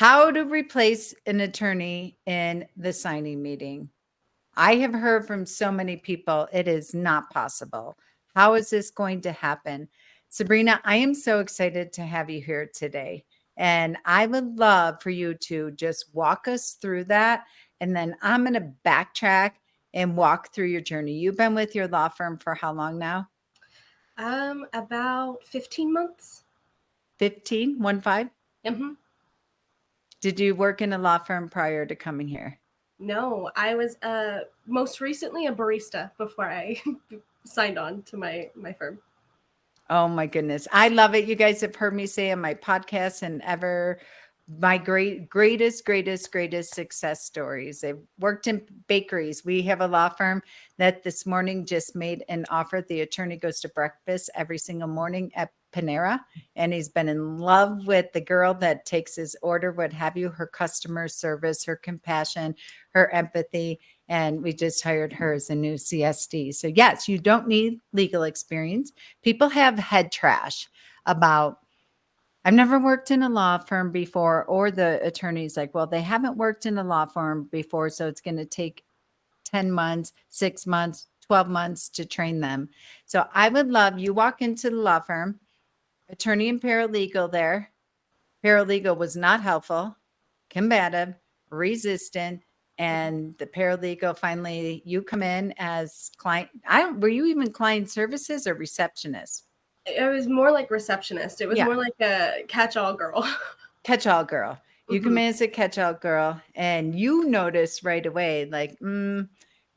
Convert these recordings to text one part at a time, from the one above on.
How to replace an attorney in the signing meeting. I have heard from so many people, it is not possible. How is this going to happen? Sabrina, I am so excited to have you here today. And I would love for you to just walk us through that. And then I'm going to backtrack and walk through your journey. You've been with your law firm for how long now? About 15 months. 15, 1 5? Mm-hmm. Did you work in a law firm prior to coming here? No, I was most recently a barista before I signed on to my firm. Oh my goodness. I love it. You guys have heard me say on my podcast and ever my greatest success stories. I've worked in bakeries. We have a law firm that this morning just made an offer. The attorney goes to breakfast every single morning at Panera, and he's been in love with the girl that takes his order, what have you, her customer service, her compassion, her empathy. And we just hired her as a new CSD. So, yes, you don't need legal experience. People have head trash about, I've never worked in a law firm before, or the attorney's like, well, they haven't worked in a law firm before, so it's going to take 10 months, 6 months, 12 months to train them. So I would love you walk into the law firm, attorney and paralegal there. Paralegal was not helpful, combative, resistant, and the paralegal finally, you come in as client. Were you even client services or receptionist? It was more like receptionist. It was Yeah. more like a catch-all girl. Catch-all girl. You come Mm-hmm. in as a catch-all girl, and you notice right away, like, the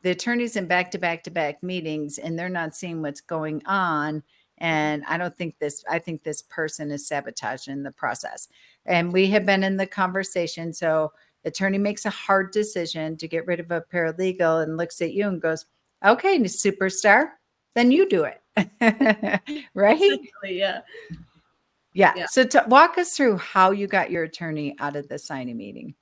attorney's in back-to-back-to-back meetings, and they're not seeing what's going on. And I think this person is sabotaging the process. And we have been in the conversation. So attorney makes a hard decision to get rid of a paralegal and looks at you and goes, okay, superstar, then you do it. Right? Essentially, yeah. Yeah. Yeah. So walk us through how you got your attorney out of the signing meeting.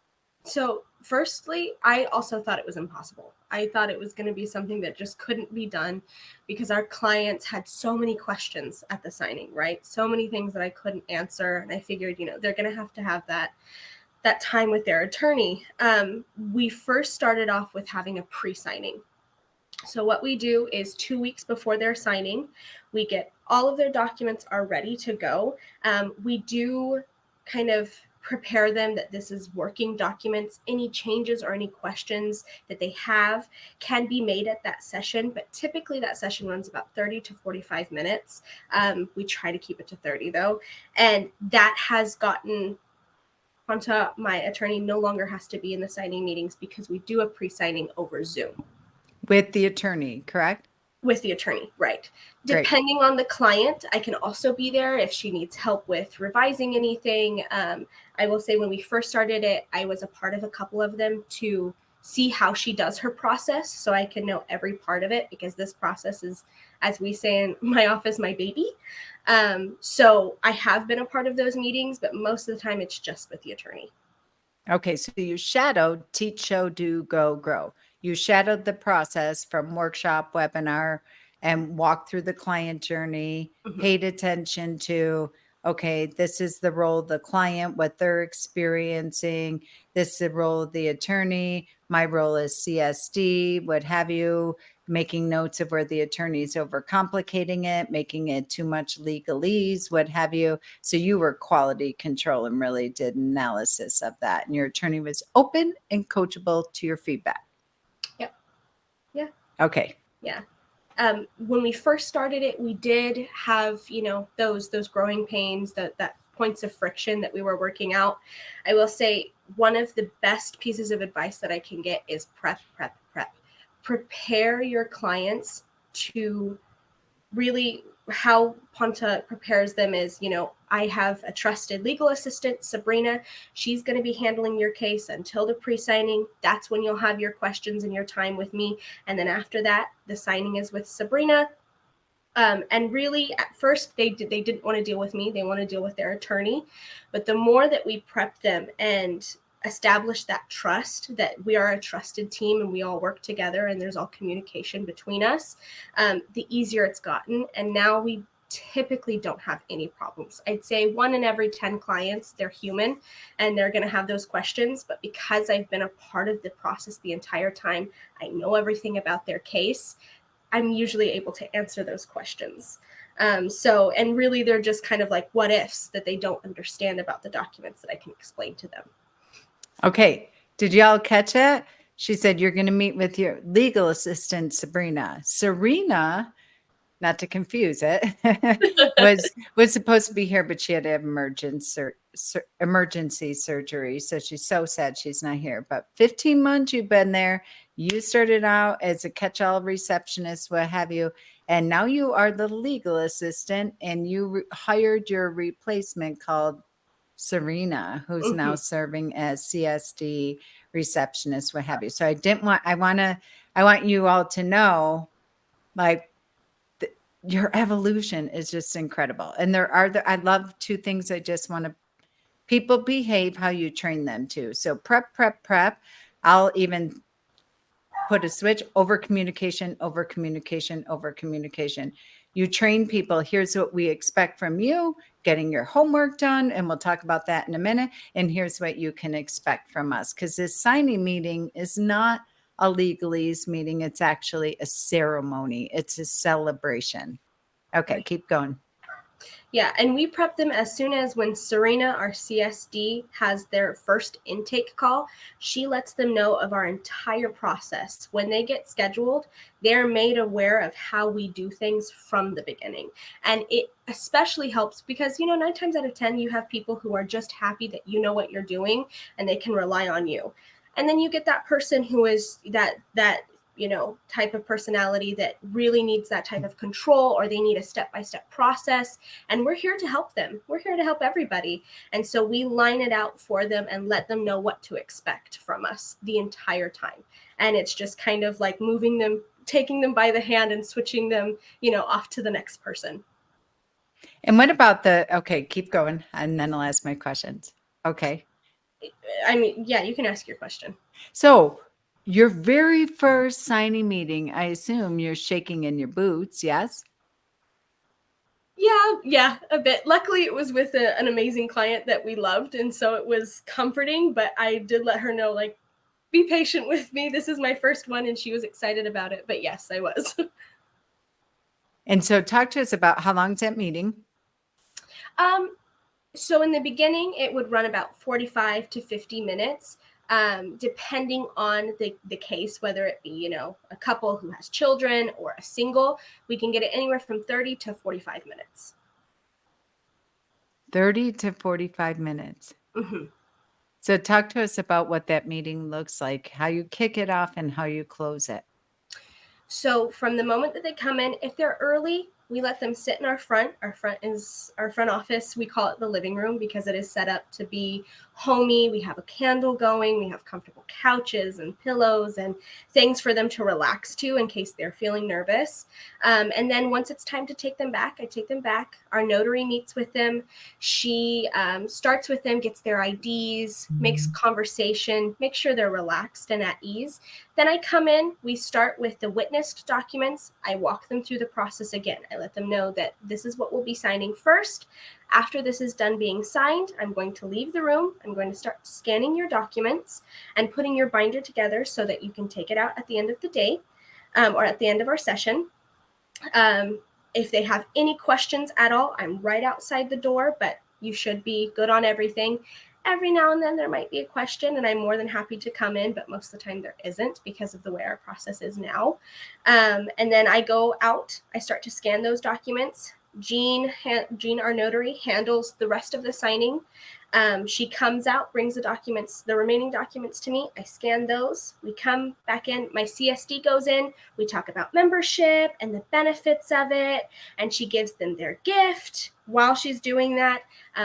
So, firstly, I also thought it was impossible. I thought it was going to be something that just couldn't be done because our clients had so many questions at the signing, right? So many things that I couldn't answer, and I figured, they're going to have that time with their attorney. We first started off with having a pre-signing. So what we do is 2 weeks before their signing, we get all of their documents are ready to go. We do kind of prepare them that this is working documents. Any changes or any questions that they have can be made at that session, but typically that session runs about 30 to 45 minutes. We try to keep it to 30 though. And that has gotten onto my attorney no longer has to be in the signing meetings because we do a pre-signing over Zoom. With the attorney, correct? With the attorney, right. Great. Depending on the client, I can also be there if she needs help with revising anything. I will say when we first started it, I was a part of a couple of them to see how she does her process so I can know every part of it because this process is, as we say in my office, my baby. So I have been a part of those meetings, but most of the time it's just with the attorney. Okay, so you shadowed Teach, Show, Do, Go, Grow. You shadowed the process from workshop, webinar, and walked through the client journey, paid attention to, okay, this is the role of the client, what they're experiencing. This is the role of the attorney. My role is CSD, what have you, making notes of where the attorney's overcomplicating it, making it too much legalese, what have you. So you were quality control and really did analysis of that. And your attorney was open and coachable to your feedback. Yep. Yeah. Okay. Yeah. When we first started it, we did have, those growing pains, that points of friction that we were working out. I will say one of the best pieces of advice that I can get is prep. Prepare your clients to really how Ponta prepares them is, I have a trusted legal assistant, Sabrina. She's going to be handling your case until the pre-signing. That's when you'll have your questions and your time with me. And then after that, the signing is with Sabrina. And really, at first, they didn't want to deal with me. They want to deal with their attorney. But the more that we prep them and establish that trust that we are a trusted team and we all work together and there's all communication between us, the easier it's gotten. And now we typically don't have any problems. I'd say 1 in every 10 clients, they're human and they're going to have those questions. But because I've been a part of the process the entire time, I know everything about their case, I'm usually able to answer those questions. And really they're just kind of like what ifs that they don't understand about the documents that I can explain to them. Okay. Did y'all catch it? She said, you're going to meet with your legal assistant, Sabrina. Serena, not to confuse it, was supposed to be here, but she had to have emergency surgery. So she's so sad she's not here. But 15 months you've been there. You started out as a catch-all receptionist, what have you, and now you are the legal assistant, and you hired your replacement called Serena, who's now serving as CSD receptionist, what have you. So I want you all to know, like, your evolution is just incredible. And I love 2 things. I just want to, people behave how you train them to. So prep. I'll even put a switch: over communication. You train people. Here's what we expect from you, getting your homework done. And we'll talk about that in a minute. And here's what you can expect from us. Because this signing meeting is not a legalese meeting. It's actually a ceremony. It's a celebration. Okay, keep going. Yeah, and we prep them as soon as when Serena, our CSD, has their first intake call. She lets them know of our entire process. When they get scheduled, they're made aware of how we do things from the beginning. And it especially helps because, 9 times out of 10, you have people who are just happy that you know what you're doing and they can rely on you. And then you get that person who is that type of personality that really needs that type of control, or they need a step-by-step process. And we're here to help them. We're here to help everybody. And so we line it out for them and let them know what to expect from us the entire time. And it's just kind of like moving them, taking them by the hand and switching them, off to the next person. And what about okay, keep going. And then I'll ask my questions. Okay. I mean, yeah, you can ask your question. So your very first signing meeting, I assume you're shaking in your boots, yes? Yeah, a bit. Luckily, it was with an amazing client that we loved, and so it was comforting, but I did let her know, like, be patient with me. This is my first one, and she was excited about it, but yes, I was. And so talk to us about how long is that meeting? So in the beginning, it would run about 45 to 50 minutes. Depending on the case, whether it be, a couple who has children or a single, we can get it anywhere from 30 to 45 minutes. 30 to 45 minutes. Mm-hmm. So talk to us about what that meeting looks like, how you kick it off and how you close it. So from the moment that they come in, if they're early, we let them sit in our front. Our front is our front office. We call it the living room because it is set up to be homey. We have a candle going. We have comfortable couches and pillows and things for them to relax to in case they're feeling nervous. And then once it's time to take them back, I take them back. Our notary meets with them. She starts with them, gets their IDs, makes conversation, makes sure they're relaxed and at ease. Then I come in, we start with the witnessed documents. I walk them through the process again. I let them know that this is what we'll be signing first. After this is done being signed, I'm going to leave the room. I'm going to start scanning your documents and putting your binder together so that you can take it out at the end of the day or at the end of our session. If they have any questions at all, I'm right outside the door, but you should be good on everything. Every now and then there might be a question, and I'm more than happy to come in, but most of the time there isn't because of the way our process is now. And then I go out, I start to scan those documents. Jean, our notary, handles the rest of the signing. She comes out, brings the remaining documents to me. I scan those. We come back in. My CSD goes in. We talk about membership and the benefits of it. And she gives them their gift while she's doing that,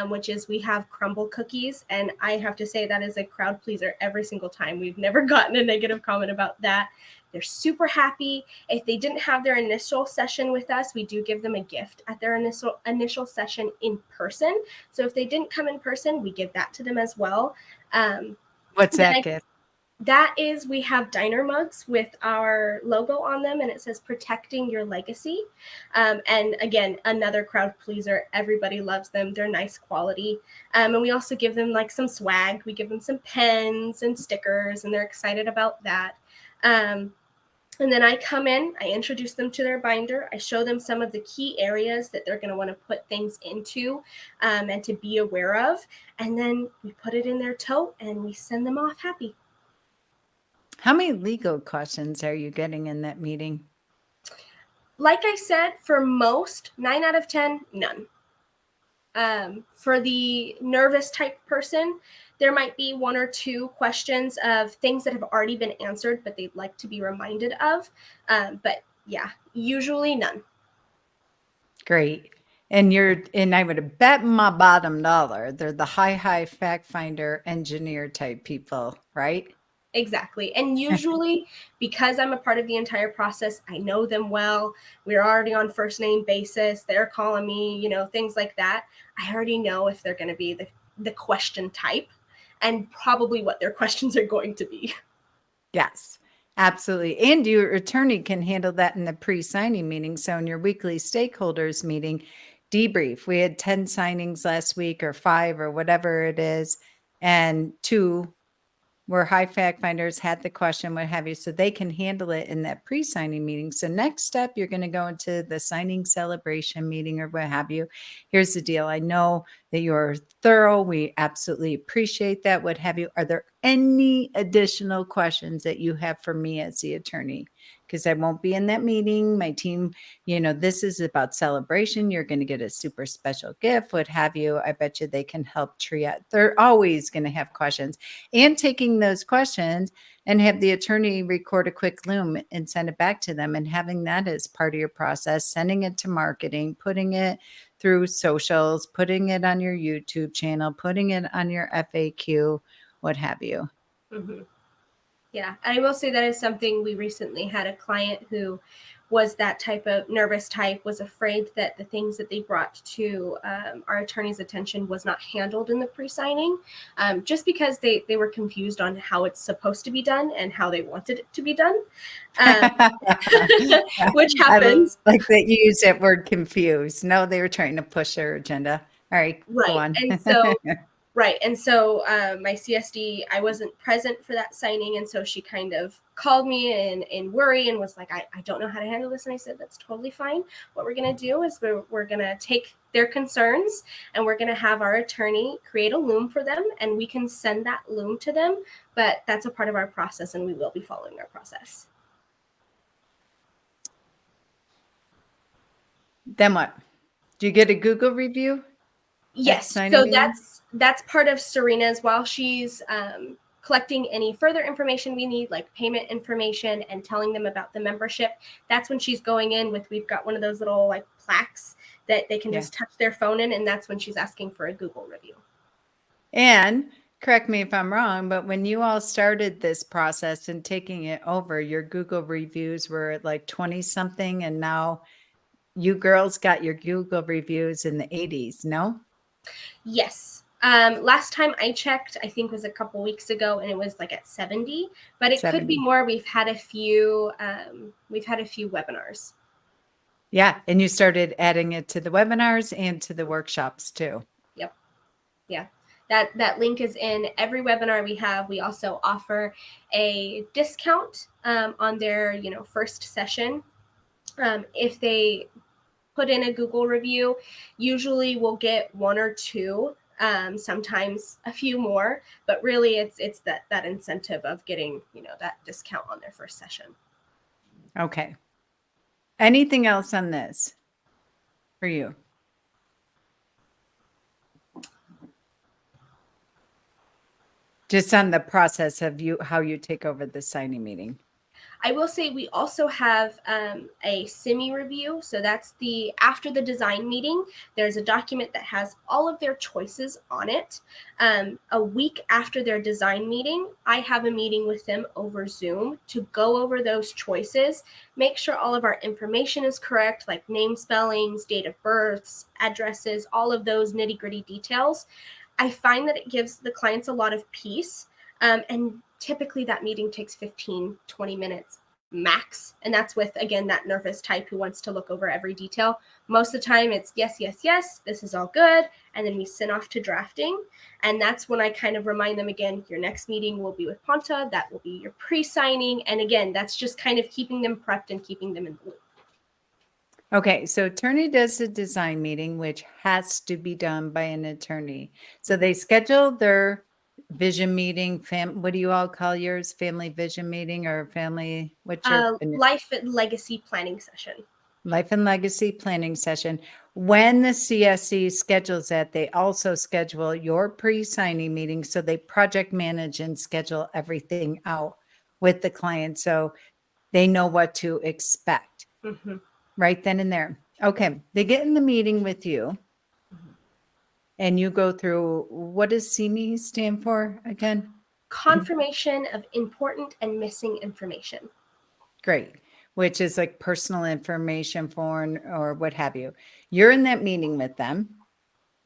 which is we have crumble cookies. And I have to say that is a crowd pleaser every single time. We've never gotten a negative comment about that. They're super happy. If they didn't have their initial session with us, we do give them a gift at their initial session in person. So if they didn't come in person, we give that to them as well. What's that gift? That is, we have diner mugs with our logo on them, and it says "Protecting Your Legacy." And again, another crowd pleaser. Everybody loves them. They're nice quality. And we also give them like some swag. We give them some pens and stickers, and they're excited about that. And then I come in, I introduce them to their binder. I show them some of the key areas that they're going to want to put things into and to be aware of. And then we put it in their tote and we send them off happy. How many legal questions are you getting in that meeting? Like I said, for most, 9 out of 10, none. For the nervous type person, there might be 1 or 2 questions of things that have already been answered, but they'd like to be reminded of. But yeah, usually none. Great. And I would bet my bottom dollar they're the high fact finder engineer type people, right? Exactly. And usually, because I'm a part of the entire process, I know them well. We're already on first name basis. They're calling me, things like that. I already know if they're going to be the question type and probably what their questions are going to be. Yes, absolutely. And your attorney can handle that in the pre-signing meeting. So in your weekly stakeholders meeting, debrief. We had 10 signings last week or 5 or whatever it is. And 2 where high fact finders had the question, what have you, so they can handle it in that pre-signing meeting. So next step, you're going to go into the signing celebration meeting or what have you. Here's the deal. I know that you're thorough. We absolutely appreciate that. What have you? Are there any additional questions that you have for me as the attorney? Because I won't be in that meeting. My team, this is about celebration. You're going to get a super special gift, what have you. I bet you they can help triage. They're always going to have questions. And taking those questions and have the attorney record a quick loom and send it back to them, and having that as part of your process, sending it to marketing, putting it through socials, putting it on your YouTube channel, putting it on your FAQ, what have you. Mm-hmm. Yeah, I will say that is something we recently had a client who was that type of nervous type, was afraid that the things that they brought to our attorney's attention was not handled in the pre-signing, just because they were confused on how it's supposed to be done and how they wanted it to be done, which happens. I like that you use that word confused. No, they were trying to push their agenda. All right, Right. go on. And so Right. And so my CSD, I wasn't present for that signing. And so she kind of called me in worry and was like, I don't know how to handle this. And I said, that's totally fine. What we're going to do is we're going to take their concerns and we're going to have our attorney create a loom for them and we can send that loom to them. But that's a part of our process and we will be following our process. Then what? Do you get a Google review? Yes. So that's part of Serena's while she's collecting any further information we need, like payment information and telling them about the membership. That's when she's going in with, we've got one of those little like plaques that they can just touch their phone in. And that's when she's asking for a Google review. And correct me if I'm wrong, but when you all started this process and taking it over, your Google reviews were at like 20 something. And now you girls got your Google reviews in the 80s, no? Yes. Last time I checked, I think was a couple weeks ago, and it was like at 70, but it 70. could be more. We've had a few webinars. Yeah. And you started adding it to the webinars and to the workshops too. Yep. Yeah. That link is in every webinar we have. We also offer a discount on their first session. If they put in a Google review, usually we'll get 1 or 2, sometimes a few more, but really it's that incentive of getting that discount on their first session. Okay. Anything else on this for you? Just on the process of how you take over the signing meeting. I will say we also have a SIMI review. So that's after the design meeting, there's a document that has all of their choices on it. A week after their design meeting, I have a meeting with them over Zoom to go over those choices, make sure all of our information is correct, like name spellings, date of births, addresses, all of those nitty-gritty details. I find that it gives the clients a lot of peace. And Typically that meeting takes 15, 20 minutes max. And that's with, again, that nervous type who wants to look over every detail. Most of the time it's yes, yes, yes, this is all good. And then we send off to drafting. And that's when I kind of remind them again, your next meeting will be with Ponta. That will be your pre-signing. And again, that's just kind of keeping them prepped and keeping them in the loop. Okay, so attorney does a design meeting, which has to be done by an attorney. So they schedule their vision meeting. What do you all call yours? Family vision meeting or family? What's your Life and legacy planning session. Life and legacy planning session. When the CSC schedules that, they also schedule your pre-signing meeting. So they project manage and schedule everything out with the client so they know what to expect. Mm-hmm. Right then and there. Okay. They get in the meeting with you and you go through, what does CME stand for again? Confirmation of important and missing information. Great. Which is like personal information form or what have you. You're in that meeting with them.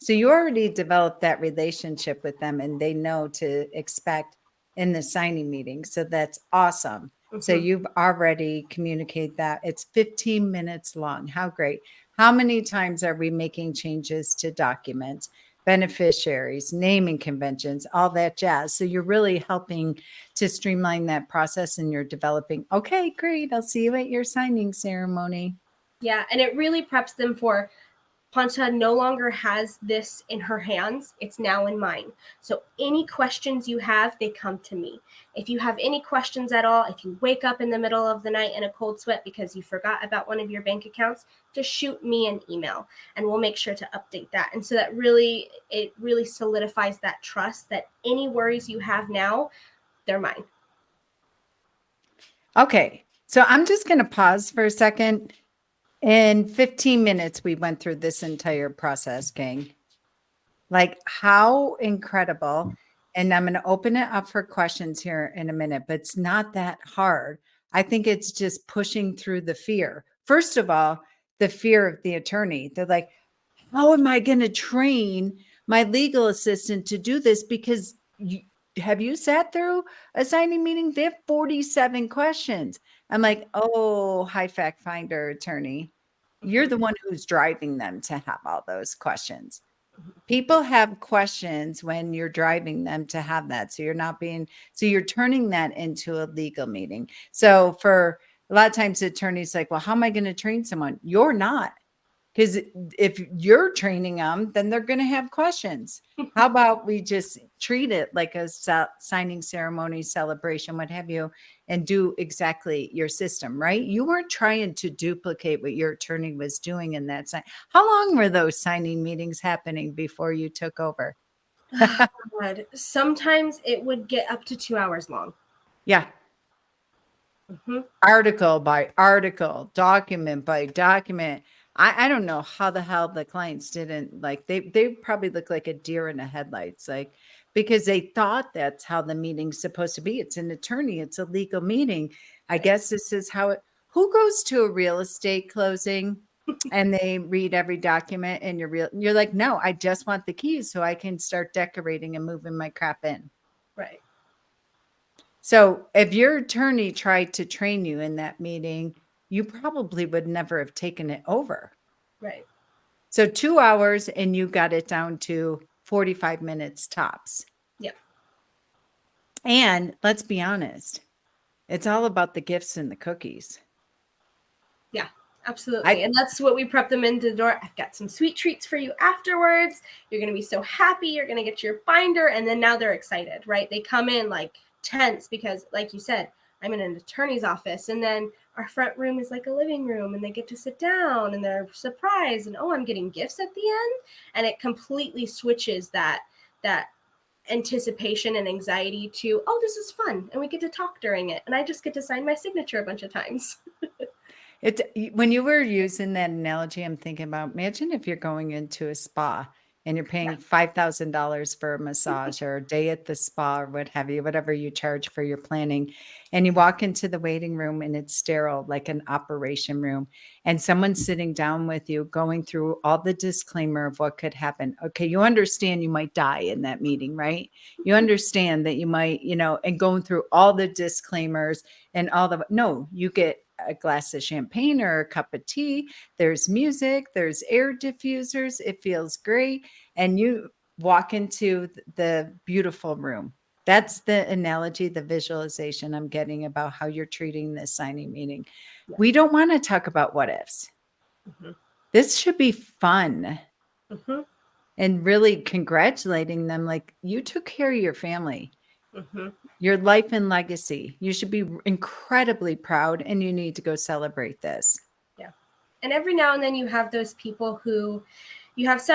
So you already developed that relationship with them and they know to expect in the signing meeting. So that's awesome. So you've already communicated that. It's 15 minutes long. How great. How many times are we making changes to documents, beneficiaries, naming conventions, all that jazz? So you're really helping to streamline that process and you're developing, okay, great. I'll see you at your signing ceremony. Yeah, and it really preps them for Ponta no longer has this in her hands. It's now in mine. So any questions you have, they come to me. If you have any questions at all, if you wake up in the middle of the night in a cold sweat because you forgot about one of your bank accounts, just shoot me an email and we'll make sure to update that. And so that it really solidifies that trust that any worries you have now, they're mine. Okay. So I'm just going to pause for a second. In 15 minutes, we went through this entire process, gang. Like, how incredible. And I'm going to open it up for questions here in a minute, but it's not that hard. I think it's just pushing through the fear. First of all, the fear of the attorney. They're like, how am I going to train my legal assistant to do this? Because have you sat through a signing meeting? They have 47 questions. I'm like, oh, high fact finder attorney. You're the one who's driving them to have all those questions. People have questions when you're driving them to have that. So you're turning that into a legal meeting. So for a lot of times attorneys like, well, how am I going to train someone? You're not. Because if you're training them, then they're going to have questions. How about we just treat it like a signing ceremony, celebration, what have you, and do exactly your system, right? You weren't trying to duplicate what your attorney was doing in that sign. How long were those signing meetings happening before you took over? God. Sometimes it would get up to 2 hours long. Yeah. Article by article, document by document. I don't know how the hell the clients didn't like they probably look like a deer in the headlights, like because they thought that's how the meeting's supposed to be. It's an attorney, it's a legal meeting. I guess this is how it who goes to a real estate closing and they read every document and you're like, no, I just want the keys so I can start decorating and moving my crap in. Right. So if your attorney tried to train you in that meeting, you probably would never have taken it over. Right. So 2 hours and you got it down to 45 minutes tops. Yep. And let's be honest, it's all about the gifts and the cookies. Yeah, absolutely. And that's what we prep them into the door. I've got some sweet treats for you afterwards. You're going to be so happy. You're going to get your binder. And then now they're excited, right? They come in like tense because, like you said, I'm in an attorney's office. And then our front room is like a living room and they get to sit down and they're surprised. And, oh, I'm getting gifts at the end. And it completely switches that anticipation and anxiety to, oh, this is fun. And we get to talk during it. And I just get to sign my signature a bunch of times. When you were using that analogy, I'm thinking about, imagine if you're going into a spa and you're paying $5,000 for a massage or a day at the spa or what have you, whatever you charge for your planning. And you walk into the waiting room and it's sterile, like an operation room. And someone's sitting down with you, going through all the disclaimer of what could happen. Okay, you understand you might die in that meeting, right? You understand that you might, and going through all the disclaimers and no, you get a glass of champagne or a cup of tea. There's music, there's air diffusers. It feels great. And you walk into the beautiful room. That's the analogy, the visualization I'm getting about how you're treating this signing meeting. Yeah. We don't want to talk about what ifs. Mhm. This should be fun. Mhm. And really congratulating them, like you took care of your family. Mhm. Your life and legacy. You should be incredibly proud, and you need to go celebrate this. Yeah. And every now and then you have some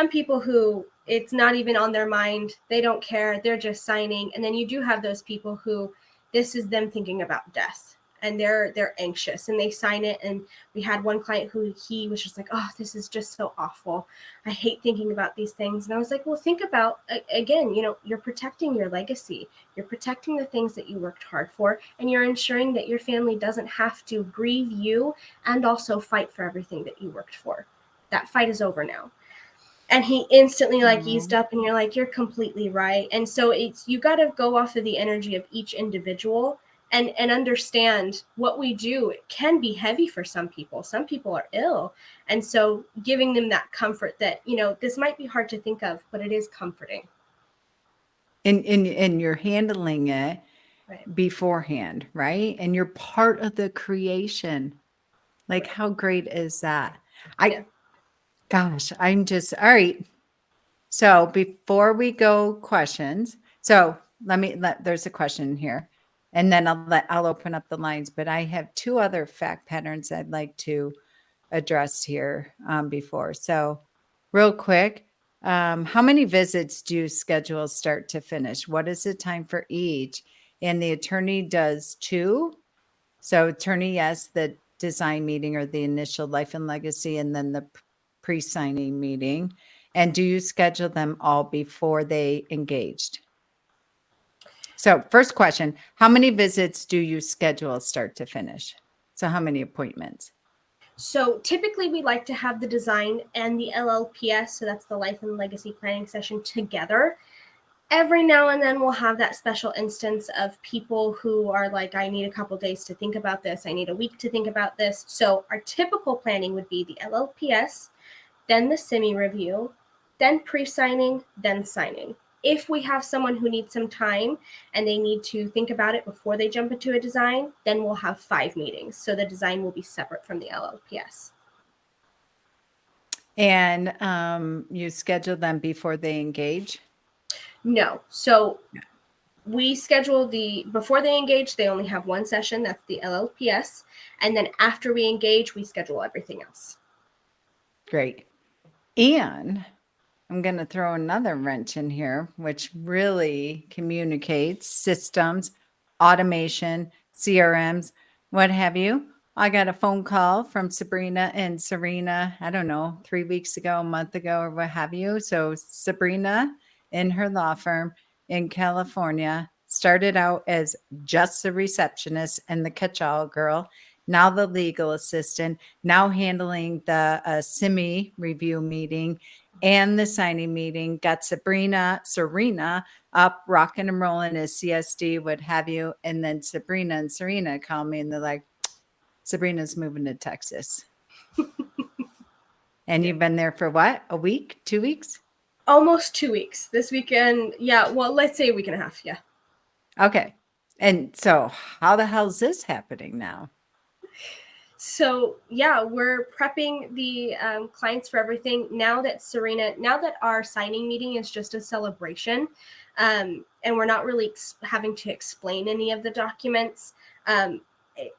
people who it's not even on their mind. They don't care. They're just signing. And then you do have those people who this is them thinking about death and they're anxious and they sign it. And we had one client who he was just like, oh, this is just so awful. I hate thinking about these things. And I was like, well, think about, again, you're protecting your legacy. You're protecting the things that you worked hard for, and you're ensuring that your family doesn't have to grieve you and also fight for everything that you worked for. That fight is over now. And he instantly eased up, and you're like, you're completely right. And so you got to go off of the energy of each individual and understand what we do. It can be heavy for some people. Some people are ill. And so giving them that comfort that, this might be hard to think of, but it is comforting. And you're handling it Right. beforehand, right? And you're part of the creation. Like, Right. how great is that? Gosh, I'm just, all right. So before we go questions, so there's a question here, and then I'll open up the lines, but I have two other fact patterns I'd like to address here before. So real quick, how many visits do you schedule start to finish? What is the time for each? And the attorney does two. So attorney, yes, the design meeting or the initial life and legacy, and then the pre-signing meeting. And do you schedule them all before they engaged? So first question, how many visits do you schedule start to finish? So how many appointments? So typically we like to have the design and the LLPS, so that's the life and legacy planning session, together. Every now and then we'll have that special instance of people who are like, I need a couple days to think about this. I need a week to think about this. So our typical planning would be the LLPS, then the semi review, then pre-signing, then signing. If we have someone who needs some time and they need to think about it before they jump into a design, then we'll have 5 meetings. So the design will be separate from the LLPS. And you schedule them before they engage? No. So we schedule before they engage, they only have one session. That's the LLPS. And then after we engage, we schedule everything else. Great. And I'm going to throw another wrench in here, which really communicates systems, automation, CRMs, what have you. I got a phone call from Sabrina and Serena, I don't know, 3 weeks ago, a month ago, or what have you. So Sabrina in her law firm in California started out as just the receptionist and the catch-all girl. Now the legal assistant, now handling the SIMI review meeting and the signing meeting, got Serena up rocking and rolling as CSD, what have you. And then Sabrina and Serena call me and they're like, Sabrina's moving to Texas. And you've been there for what? A week? 2 weeks? Almost 2 weeks. This weekend, yeah. Well, let's say a week and a half. Yeah. Okay. And so how the hell is this happening now? So yeah, we're prepping the clients for everything. Now that our signing meeting is just a celebration, and we're not really having to explain any of the documents,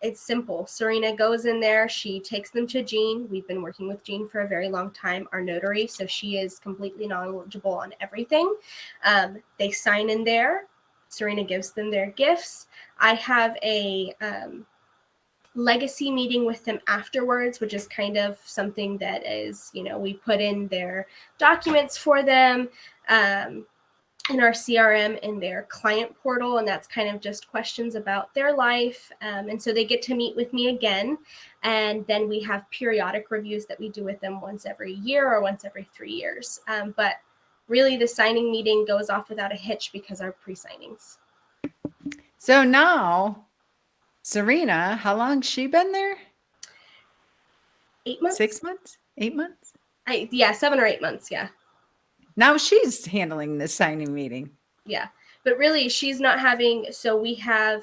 it's simple. Serena goes in there, she takes them to Jean. We've been working with Jean for a very long time, our notary, so she is completely knowledgeable on everything. They sign in there. Serena gives them their gifts. I have a legacy meeting with them afterwards, which is kind of something that is, we put in their documents for them in our CRM in their client portal. And that's kind of just questions about their life. And so they get to meet with me again. And then we have periodic reviews that we do with them once every year or once every 3 years. But really the signing meeting goes off without a hitch because our pre-signings. So now, Serena, how long she been there? 8 months? 6 months? 8 months? 7 or 8 months. Yeah. Now she's handling the signing meeting. Yeah. But really she's not having, so we have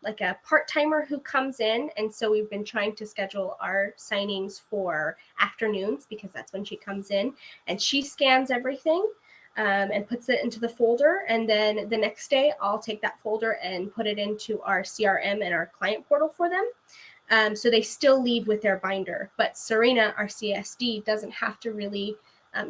like a part-timer who comes in. And so we've been trying to schedule our signings for afternoons because that's when she comes in and she scans everything and puts it into the folder. And then the next day I'll take that folder and put it into our CRM and our client portal for them. So they still leave with their binder, but Serena, our CSD, doesn't have to really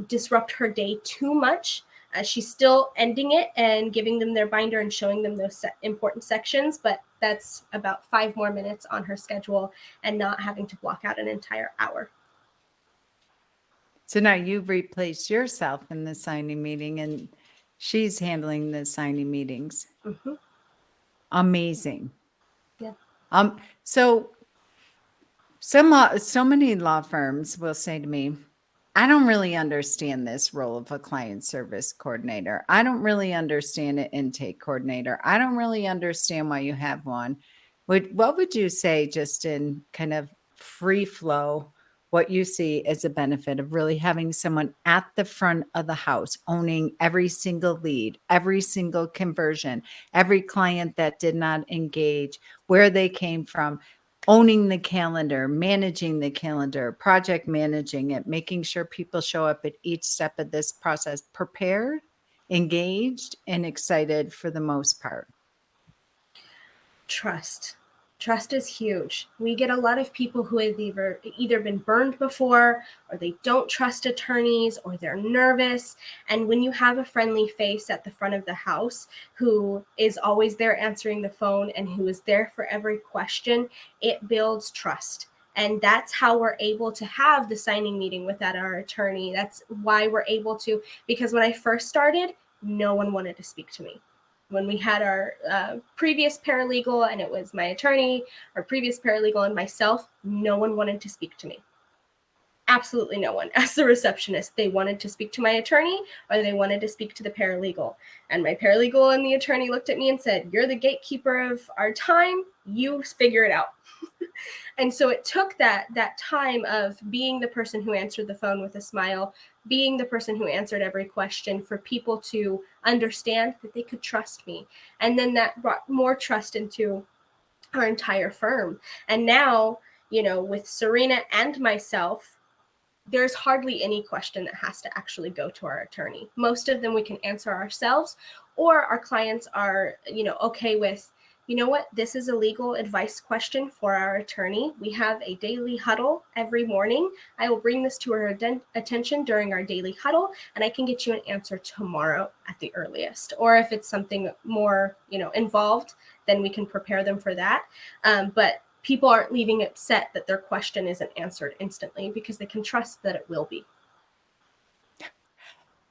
disrupt her day too much. She's still ending it and giving them their binder and showing them those important sections, but that's about 5 more minutes on her schedule and not having to block out an entire hour. So now you've replaced yourself in the signing meeting and she's handling the signing meetings. Mm-hmm. Amazing. Yeah. So many law firms will say to me, I don't really understand this role of a client service coordinator. I don't really understand an intake coordinator. I don't really understand why you have one. What would you say, just in kind of free flow, what you see as a benefit of really having someone at the front of the house, owning every single lead, every single conversion, every client that did not engage, where they came from, owning the calendar, managing the calendar, project managing it, making sure people show up at each step of this process, prepared, engaged, and excited for the most part? Trust. Trust is huge. We get a lot of people who have either been burned before, or they don't trust attorneys, or they're nervous. And when you have a friendly face at the front of the house who is always there answering the phone and who is there for every question, it builds trust. And that's how we're able to have the signing meeting without our attorney. That's why we're able to, because when I first started, no one wanted to speak to me. When we had our previous paralegal and it was my attorney, our previous paralegal and myself, no one wanted to speak to me. Absolutely no one. As the receptionist, they wanted to speak to my attorney or they wanted to speak to the paralegal. And my paralegal and the attorney looked at me and said, "You're the gatekeeper of our time. You figure it out." And so it took that time of being the person who answered the phone with a smile, being the person who answered every question, for people to understand that they could trust me. And then that brought more trust into our entire firm. And now, with Serena and myself, there's hardly any question that has to actually go to our attorney. Most of them we can answer ourselves, or our clients are, okay with, this is a legal advice question for our attorney. We have a daily huddle every morning. I will bring this to her attention during our daily huddle, and I can get you an answer tomorrow at the earliest. Or if it's something more, involved, then we can prepare them for that. But people aren't leaving upset that their question isn't answered instantly because they can trust that it will be.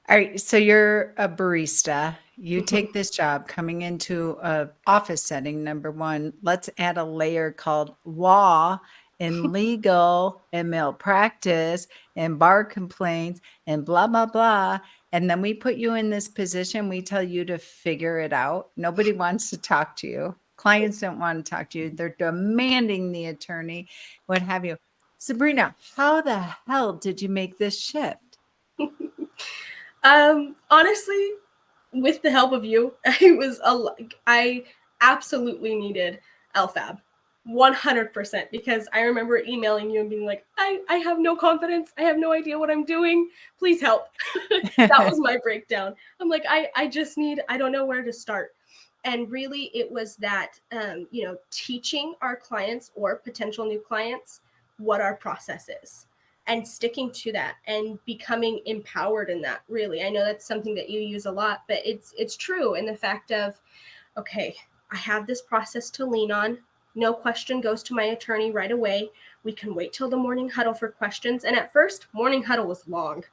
All right. So you're a barista. You take this job coming into an office setting. Number one, let's add a layer called law and legal and malpractice and bar complaints and blah, blah, blah. And then we put you in this position. We tell you to figure it out. Nobody wants to talk to you. Clients don't want to talk to you. They're demanding the attorney, what have you. Sabrina, how the hell did you make this shift? Honestly, with the help of you, I absolutely needed LFAB 100%, because I remember emailing you and being like, I have no confidence. I have no idea what I'm doing. Please help. That was my breakdown. I'm like, I don't know where to start. And really it was that, teaching our clients or potential new clients what our process is, and sticking to that and becoming empowered in that. Really, I know that's something that you use a lot, but it's true in the fact of, okay, I have this process to lean on. No question goes to my attorney right away. We can wait till the morning huddle for questions. And at first, morning huddle was long.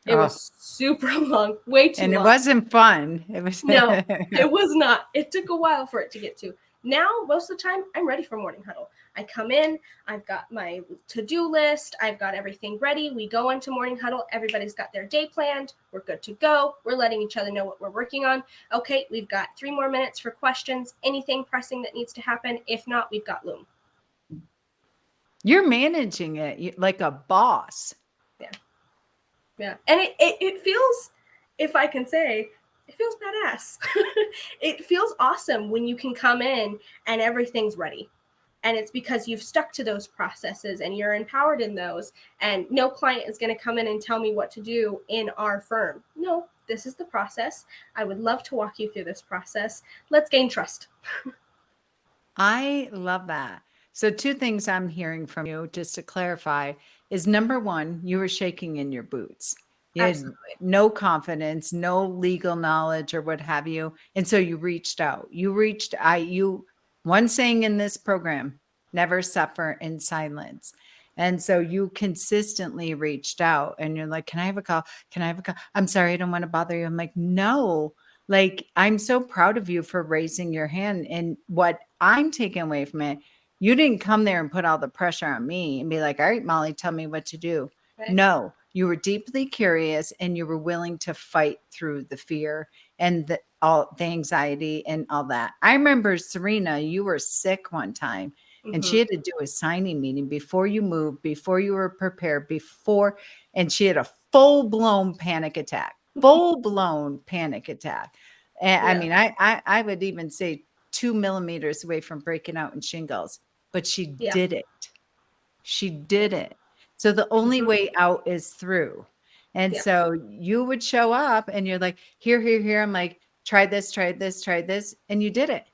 It Oh, was super long, way too and it long. wasn't fun. It was No, it was not. It took a while for it to get to. Now, most of the time, I'm ready for morning huddle. I come in, I've got my to-do list, I've got everything ready. We go into morning huddle, everybody's got their day planned, we're good to go. We're letting each other know what we're working on. Okay, we've got 3 more minutes for questions, anything pressing that needs to happen. If not, we've got Loom. You're managing it like a boss. Yeah. Yeah. And it feels, if I can say, it feels badass. It feels awesome when you can come in and everything's ready. And it's because you've stuck to those processes and you're empowered in those. And no client is going to come in and tell me what to do in our firm. No, this is the process. I would love to walk you through this process. Let's gain trust. I love that. So, two things I'm hearing from you, just to clarify, is number one, you were shaking in your boots. You had Absolutely. no confidence, no legal knowledge, or what have you. And so you reached out. One saying in this program, never suffer in silence. And so you consistently reached out and you're like, can I have a call? Can I have a call? I'm sorry, I don't want to bother you. I'm like, no, like, I'm so proud of you for raising your hand. And what I'm taking away from it, you didn't come there and put all the pressure on me and be like, all right, Molly, tell me what to do. Right? No, you were deeply curious and you were willing to fight through the fear and the anxiety and all that. I remember, Serena, you were sick one time and Mm-hmm. she had to do a signing meeting before you moved, before you were prepared, and she had a full-blown panic attack. Full-blown panic attack. And I Yeah. mean, I would even say 2 millimeters away from breaking out in shingles, but she Yeah. did it. She did it. So the only Mm-hmm. way out is through. And Yeah. so you would show up and you're like, here, here, here. I'm like, try this, try this, try this. And you did it.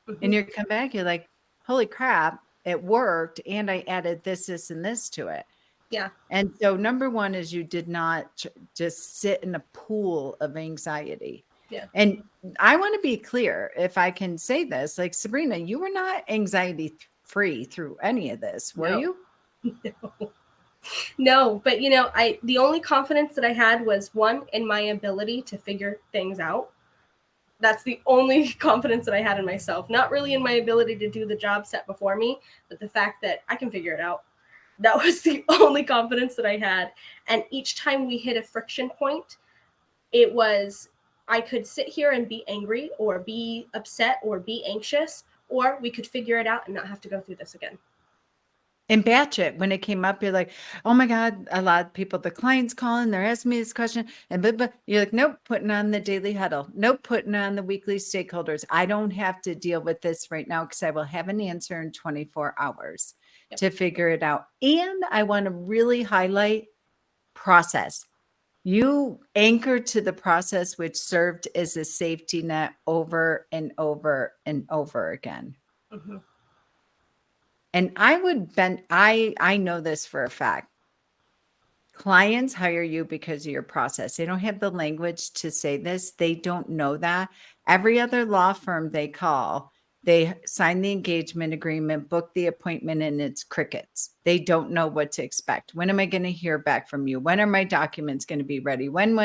Mm-hmm. And you come back, you're like, holy crap, it worked. And I added this, this, and this to it. Yeah. And so number one is you did not just sit in a pool of anxiety. Yeah. And I want to be clear, if I can say this, like, Sabrina, you were not anxiety free through any of this, were No. you? No, but the only confidence that I had was one in my ability to figure things out. That's the only confidence that I had in myself. Not really in my ability to do the job set before me, but the fact that I can figure it out. That was the only confidence that I had. And each time we hit a friction point, it was, I could sit here and be angry or be upset or be anxious, or we could figure it out and not have to go through this again. And batch it when it came up, you're like, oh my God, a lot of people, the clients calling, they're asking me this question. And but you're like, nope, putting on the daily huddle. Nope, putting on the weekly stakeholders. I don't have to deal with this right now because I will have an answer in 24 hours Yep. to figure it out. And I want to really highlight process. You anchored to the process, which served as a safety net over and over and over again. Mm-hmm. And I know this for a fact. Clients hire you because of your process. They don't have the language to say this. They don't know that. Every other law firm they call, they sign the engagement agreement, book the appointment, and it's crickets. They don't know what to expect. When am I going to hear back from you? When are my documents going to be ready? When?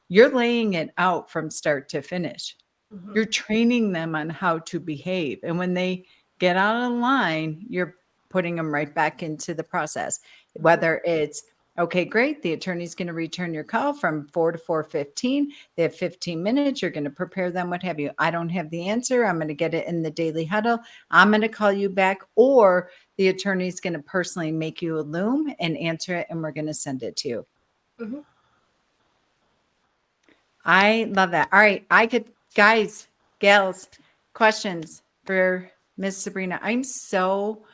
You're laying it out from start to finish. Mm-hmm. You're training them on how to behave. And when they get out of line, you're putting them right back into the process. Whether it's, okay, great, the attorney's going to return your call from 4 to 4:15. They have 15 minutes. You're going to prepare them, what have you. I don't have the answer. I'm going to get it in the daily huddle. I'm going to call you back, or the attorney's going to personally make you a Loom and answer it, and we're going to send it to you. Mm-hmm. I love that. All right. Guys, gals, questions for Miss Sabrina. I'm so,